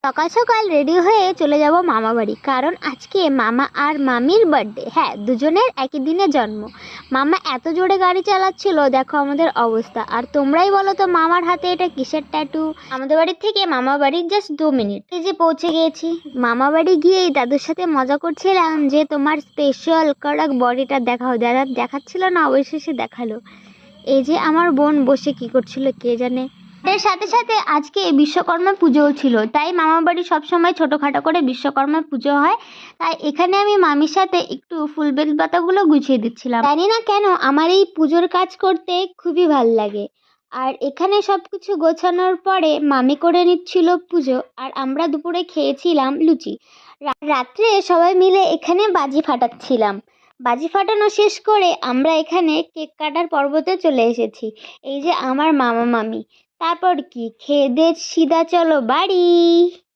সকাল সকাল রেডি হয়ে চলে যাব মামা বাড়ি, কারণ আজকে মামা আর মামির বার্থডে। হ্যাঁ, দুজনের একই দিনে জন্ম। মামা এত জোরে গাড়ি চালাচ্ছিল, দেখো আমাদের অবস্থা। আর তোমরাই বলো তো মামার হাতে এটা কিসের ট্যাটু? আমাদের বাড়ির থেকে মামা বাড়ির জাস্ট 2 মিনিট। এই যে পৌঁছে গিয়েছি মামা বাড়ি। গিয়েই দাদুর সাথে মজা করছিলাম যে তোমার স্পেশাল কড়ক বডিটা দেখাও। দাদা দেখাচ্ছিল না, অবশেষে দেখালো। এই যে আমার বোন বসে কি করছিল কে জানে। এর সাথে সাথে আজকে বিশ্বকর্মা পুজোও ছিল, তাই মামা বাড়ি সবসময় ছোটোখাটো করে বিশ্বকর্মা পুজো হয়। তাই এখানে আমি মামির সাথে একটু ফুল বেল পাতাগুলো গুছিয়ে দিচ্ছিলাম। জানি না কেন আমার এই পুজোর কাজ করতে খুবই ভাল লাগে। আর এখানে সব কিছু গোছানোর পরে মামি করে নিচ্ছিল পুজো, আর আমরা দুপুরে খেয়েছিলাম লুচি। রাত্রে সবাই মিলে এখানে বাজি ফাটাচ্ছিলাম। বাজি ফাটানো শেষ করে আমরা এখানে কেক কাটার পর্বতে চলে এসেছি। এই যে আমার মামা মামি। তারপর কি, খেয়ে দিয়ে সিধা চলো বাড়ি।